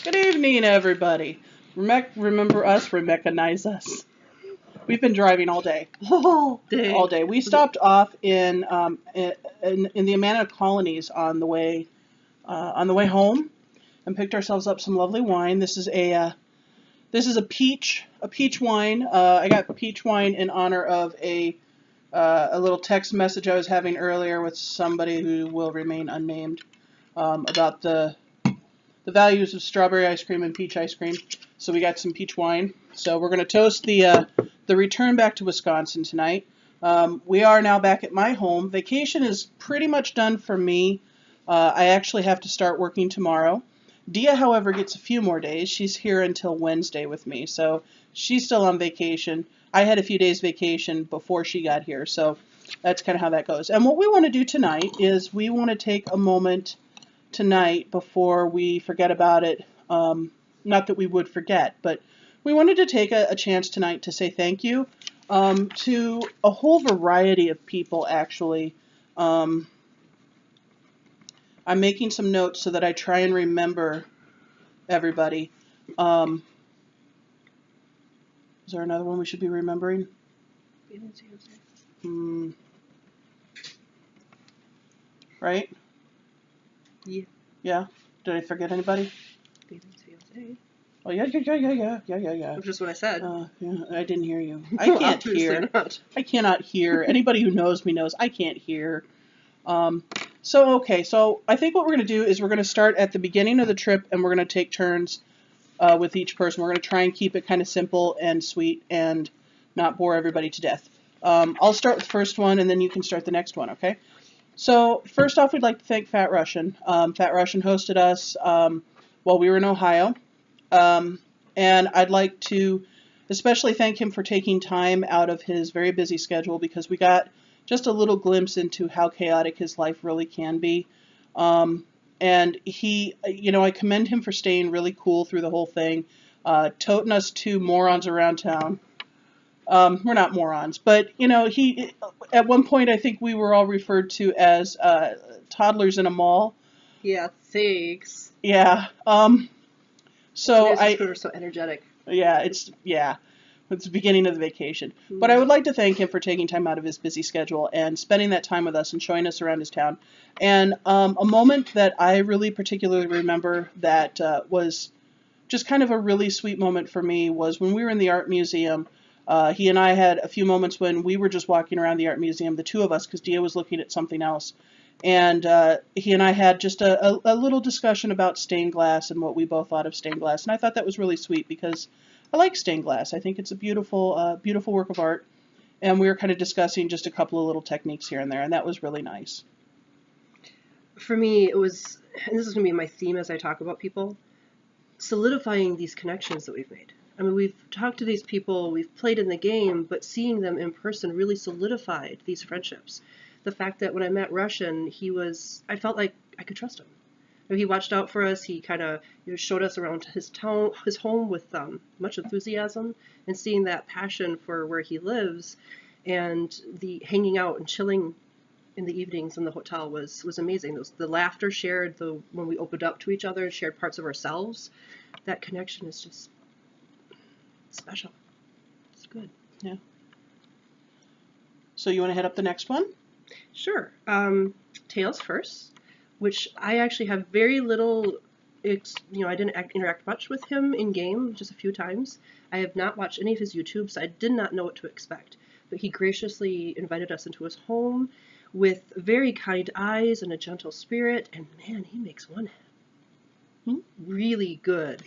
Good evening, everybody. Remember us, recognize us. We've been driving all day. All day. All day. We stopped off in the Amana colonies on the way home, and picked ourselves up some lovely wine. This is a peach wine. I got peach wine in honor of a little text message I was having earlier with somebody who will remain unnamed about the values of strawberry ice cream and peach ice cream. So we got some peach wine. So we're going to toast the return back to Wisconsin tonight. We are now back at my home. Vacation is pretty much done for me. I actually have to start working tomorrow. Dia, however, gets a few more days. She's here until Wednesday with me, so she's still on vacation. I had a few days vacation before she got here, so that's kind of how that goes. And what we want to do tonight is we want to take a moment tonight before we forget about it. Not that we would forget, but we wanted to take a chance tonight to say thank you to a whole variety of people, actually. I'm making some notes so that I try and remember everybody. Is there another one we should be remembering? Right? Yeah. Yeah? Did I forget anybody? Oh, yeah. That's just what I said. Yeah, I didn't hear you. I can't hear. Not. I cannot hear. Anybody who knows me knows I can't hear. So I think what we're going to do is we're going to start at the beginning of the trip, and we're going to take turns with each person. We're going to try and keep it kind of simple and sweet and not bore everybody to death. I'll start with the first one, and then you can start the next one, okay? So first off, we'd like to thank Fat Russian. Fat Russian hosted us while we were in Ohio. And I'd like to especially thank him for taking time out of his very busy schedule, because we got just a little glimpse into how chaotic his life really can be. And he, I commend him for staying really cool through the whole thing, toting us two morons around town. We're not morons, but, he, at one point, I think we were all referred to as toddlers in a mall. Yeah, thanks. Yeah. So we're so energetic. Yeah, it's the beginning of the vacation. But I would like to thank him for taking time out of his busy schedule and spending that time with us and showing us around his town. And a moment that I really particularly remember that was just kind of a really sweet moment for me was when we were in the art museum. He and I had a few moments when we were just walking around the art museum, the two of us, because Dia was looking at something else. And he and I had just a little discussion about stained glass and what we both thought of stained glass. And I thought that was really sweet because I like stained glass. I think it's a beautiful, beautiful work of art. And we were kind of discussing just a couple of little techniques here and there, and that was really nice. For me, it was, and this is going to be my theme as I talk about people, solidifying these connections that we've made. I mean, we've talked to these people, we've played in the game, but seeing them in person really solidified these friendships. The fact that when I met Russian, I felt like I could trust him. He watched out for us. He kind of showed us around his town, his home with much enthusiasm, and seeing that passion for where he lives, and the hanging out and chilling in the evenings in the hotel was amazing. The laughter shared, when we opened up to each other and shared parts of ourselves, that connection is just special. It's good. Yeah. So you want to head up the next one? Sure. Tails first, which I actually have very little, I didn't interact much with him in game, just a few times. I have not watched any of his YouTube, so I did not know what to expect. But he graciously invited us into his home with very kind eyes and a gentle spirit, and man, he makes one really good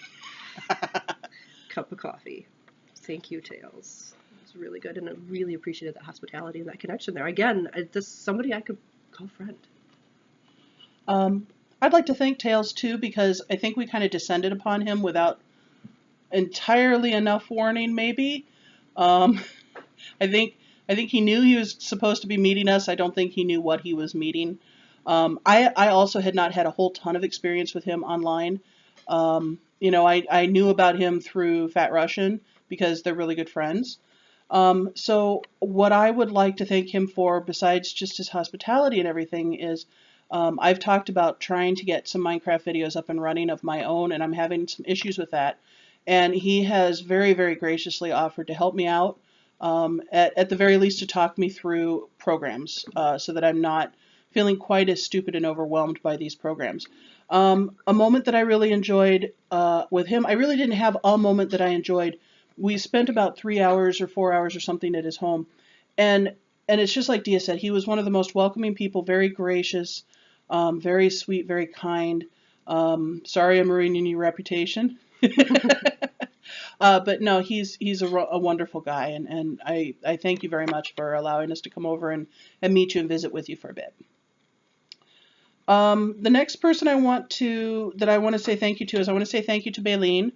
cup of coffee. Thank you, Tails. It was really good, and I really appreciated that hospitality and that connection there. Again, this somebody I could call friend. I'd like to thank Tails too, because I think we kind of descended upon him without entirely enough warning, maybe. I think he knew he was supposed to be meeting us. I don't think he knew what he was meeting. I also had not had a whole ton of experience with him online. I knew about him through Fat Russian because they're really good friends. So what I would like to thank him for, besides just his hospitality and everything, is I've talked about trying to get some Minecraft videos up and running of my own, and I'm having some issues with that. And he has very, very graciously offered to help me out, at the very least to talk me through programs, so that I'm not feeling quite as stupid and overwhelmed by these programs. A moment that I really enjoyed with him, I really didn't have a moment that I enjoyed. We spent about 3 hours or 4 hours or something at his home, and it's just like Dia said, he was one of the most welcoming people, very gracious, very sweet, very kind. Sorry I'm ruining your reputation. But no, he's a wonderful guy, and I thank you very much for allowing us to come over and meet you and visit with you for a bit. The next person I want to say thank you to is I want to say thank you to Baleen.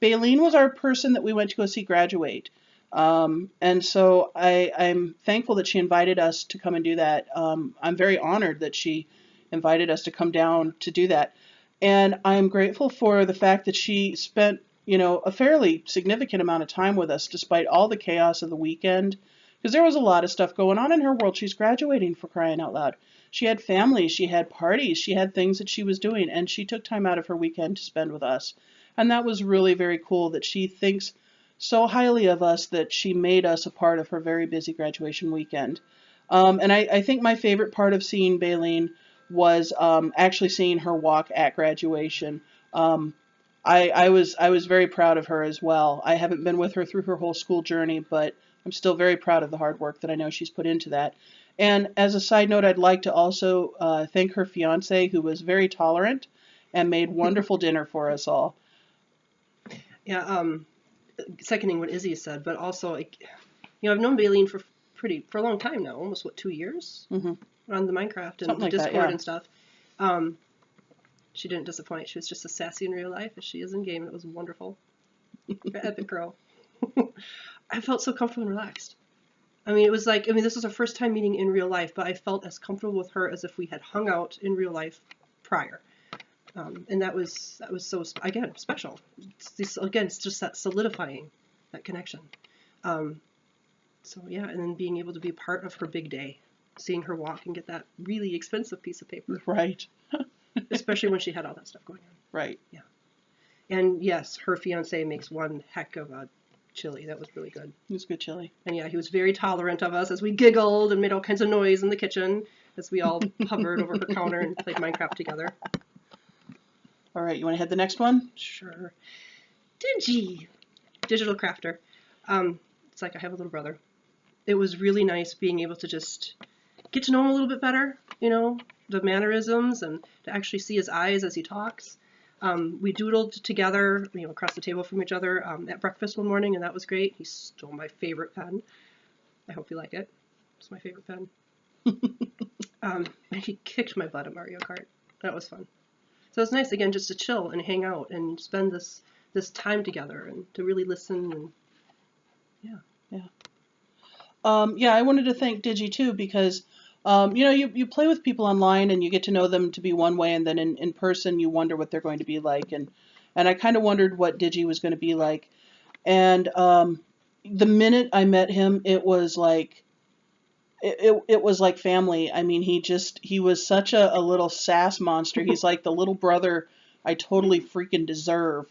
Baleen was our person that we went to go see graduate. And so I'm thankful that she invited us to come and do that. I'm very honored that she invited us to come down to do that. And I'm grateful for the fact that she spent, a fairly significant amount of time with us despite all the chaos of the weekend. Because there was a lot of stuff going on in her world. She's graduating, for crying out loud. She had family, she had parties, she had things that she was doing, and she took time out of her weekend to spend with us. And that was really very cool that she thinks so highly of us that she made us a part of her very busy graduation weekend. And I think my favorite part of seeing Baleen was actually seeing her walk at graduation. I was very proud of her as well. I haven't been with her through her whole school journey, but I'm still very proud of the hard work that I know she's put into that. And as a side note, I'd like to also thank her fiance, who was very tolerant and made wonderful dinner for us all. Yeah, seconding what Izzy said, but also, I've known Baleen for a long time now, almost 2 years Mm-hmm. on the Minecraft and Something the like Discord that, yeah. and stuff. She didn't disappoint. She was just as sassy in real life as she is in game. It was wonderful. Epic girl. I felt so comfortable and relaxed. It was like, this was our first time meeting in real life, but I felt as comfortable with her as if we had hung out in real life prior. And that was so, again, special. It's just that solidifying that connection. So yeah, and then being able to be part of her big day, seeing her walk and get that really expensive piece of paper. Right. Especially when she had all that stuff going on. Right. Yeah. And yes, her fiance makes one heck of a chili. That was really good. It was good chili. And yeah, he was very tolerant of us as we giggled and made all kinds of noise in the kitchen as we all hovered over her counter and played Minecraft together. All right, you want to head the next one? Sure. Digital crafter. It's like I have a little brother. It was really nice being able to just get to know him a little bit better, the mannerisms, and to actually see his eyes as he talks. We doodled together, across the table from each other at breakfast one morning, and that was great. He stole my favorite pen. I hope you like it. It's my favorite pen. And he kicked my butt at Mario Kart. That was fun. So it was nice, again, just to chill and hang out and spend this time together and to really listen. And yeah. I wanted to thank Digi too because, you play with people online and you get to know them to be one way, and then in person you wonder what they're going to be like. And I kind of wondered what Digi was going to be like. And the minute I met him, it was like, it was like family. He was such a little sass monster. He's like the little brother I totally freaking deserve.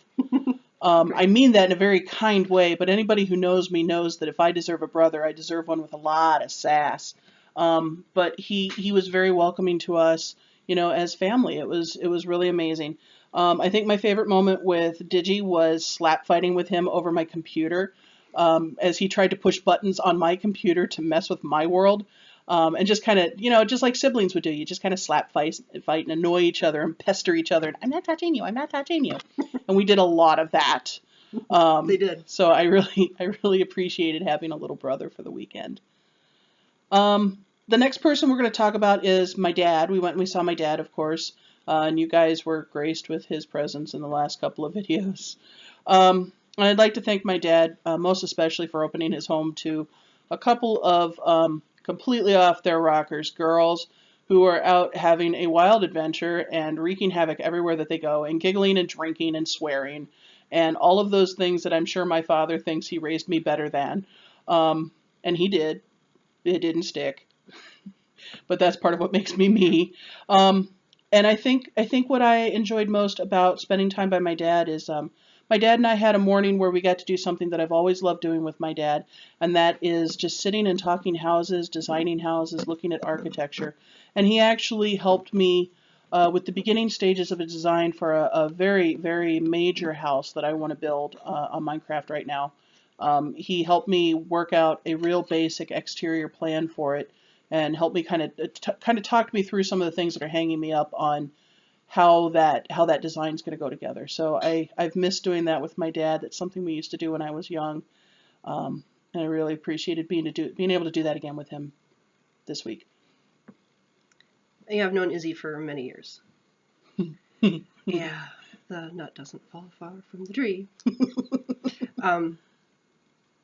I mean that in a very kind way, but anybody who knows me knows that if I deserve a brother, I deserve one with a lot of sass. But he was very welcoming to us, as family. It was really amazing. I think my favorite moment with Digi was slap fighting with him over my computer, as he tried to push buttons on my computer to mess with my world. And just kind of, just like siblings would do. You just kind of slap fight and annoy each other and pester each other. And, I'm not touching you. I'm not touching you. And we did a lot of that. they did. So I really appreciated having a little brother for the weekend. The next person we're going to talk about is my dad. We went and we saw my dad, of course. And you guys were graced with his presence in the last couple of videos. And I'd like to thank my dad, most especially for opening his home to a couple of completely off their rockers girls who are out having a wild adventure and wreaking havoc everywhere that they go, and giggling and drinking and swearing and all of those things that I'm sure my father thinks he raised me better than. And he did. It didn't stick. but that's part of what makes me me. And I think what I enjoyed most about spending time by my dad is my dad and I had a morning where we got to do something that I've always loved doing with my dad, and that is just sitting and talking houses, designing houses, looking at architecture. And he actually helped me with the beginning stages of a design for a very, very major house that I want to build on Minecraft right now. He helped me work out a real basic exterior plan for it, and helped me kind of talk me through some of the things that are hanging me up on how that design is going to go together. So I've missed doing that with my dad. That's something we used to do when I was young, and I really appreciated being able to do that again with him this week. I've known Izzy for many years. Yeah, the nut doesn't fall far from the tree.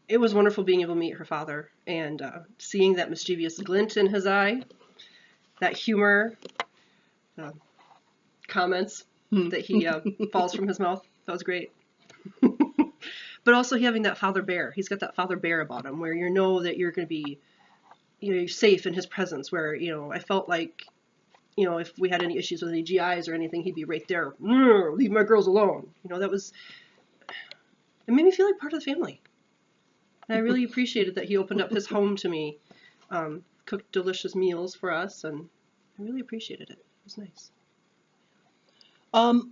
It was wonderful being able to meet her father and seeing that mischievous glint in his eye, that humor, comments that he falls from his mouth. That was great. But also having that father bear. He's got that father bear about him where you know that you're going to be you're safe in his presence, where, I felt like, if we had any issues with any GIs or anything, he'd be right there. Leave my girls alone. It made me feel like part of the family. And I really appreciated that he opened up his home to me, cooked delicious meals for us, and I really appreciated it. It was nice.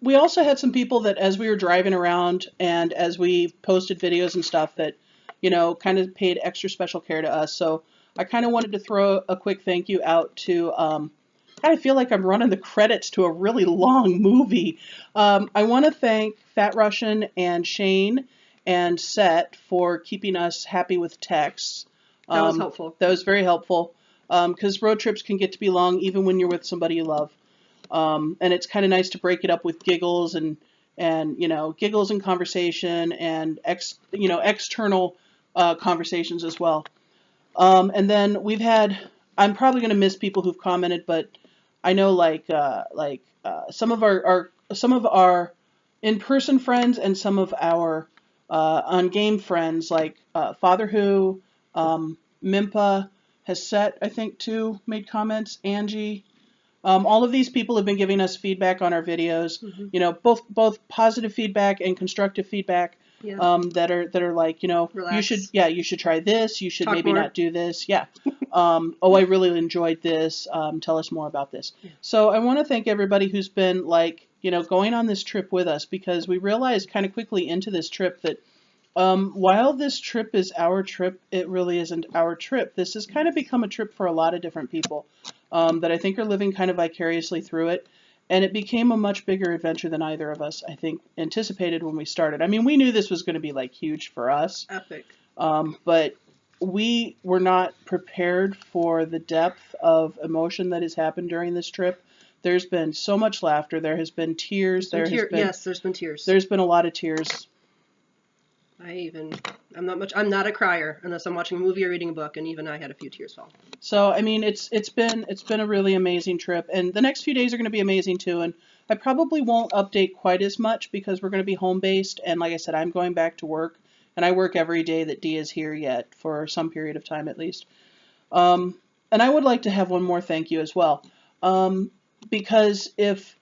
We also had some people that, as we were driving around and as we posted videos and stuff, that, kind of paid extra special care to us. So I kind of wanted to throw a quick thank you out to, I feel like I'm running the credits to a really long movie. I want to thank Fat Russian and Shane and Set for keeping us happy with texts. That was helpful. That was very helpful, because road trips can get to be long even when you're with somebody you love. And it's kind of nice to break it up with giggles and giggles and conversation and external conversations as well. And then we've had, I'm probably going to miss people who've commented, but I know some of our in-person friends and some of our on-game friends, like Father Who, Mimpa, has Set, I think, too, made comments, Angie. All of these people have been giving us feedback on our videos, both positive feedback and constructive feedback, that are like, Relax. you should try this, you should Talk maybe more. not do this. Yeah. Oh, I really enjoyed this. Tell us more about this. Yeah. So I want to thank everybody who's been going on this trip with us, because we realized kind of quickly into this trip that while this trip is our trip, it really isn't our trip. This has kind of become a trip for a lot of different people that I think are living kind of vicariously through it. And it became a much bigger adventure than either of us, I think, anticipated when we started. I mean, we knew this was going to be huge for us. Epic. But we were not prepared for the depth of emotion that has happened during this trip. There's been so much laughter. There has been tears. Yes, there's been tears. There's been a lot of tears. I'm not a crier unless I'm watching a movie or reading a book, and even I had a few tears fall. So, I mean, it's been a really amazing trip, and the next few days are going to be amazing too, and I probably won't update quite as much because we're going to be home-based, and like I said, I'm going back to work, and I work every day that Dee is here yet, for some period of time at least. And I would like to have one more thank you as well, because if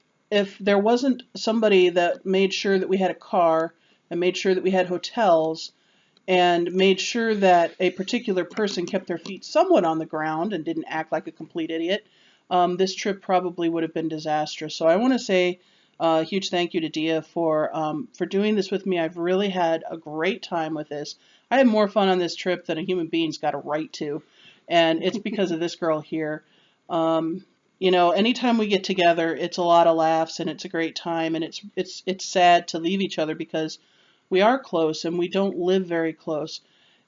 there wasn't somebody that made sure that we had a car, and made sure that we had hotels, and made sure that a particular person kept their feet somewhat on the ground and didn't act like a complete idiot, this trip probably would have been disastrous. So I want to say a huge thank you to Dia for doing this with me. I've really had a great time with this. I had more fun on this trip than a human being's got a right to, and it's because of this girl here. Anytime we get together, it's a lot of laughs and it's a great time, and it's sad to leave each other because we are close and we don't live very close.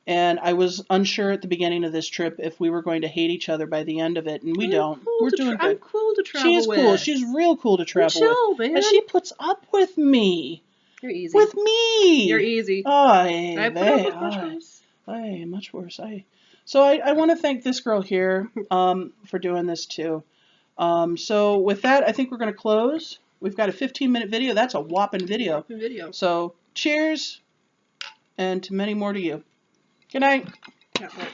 And I was unsure at the beginning of this trip if we were going to hate each other by the end of it, and we don't. We're doing good. I'm cool to travel with. She is cool. She's real cool to travel with. Man. And she puts up with me. You're easy. With me. You're easy. I put up with much worse. Much worse. So I want to thank this girl here for doing this too. So with that, I think we're going to close. We've got a 15-minute video. That's a whopping video. So cheers, and to many more to you. Good night. Yeah, well.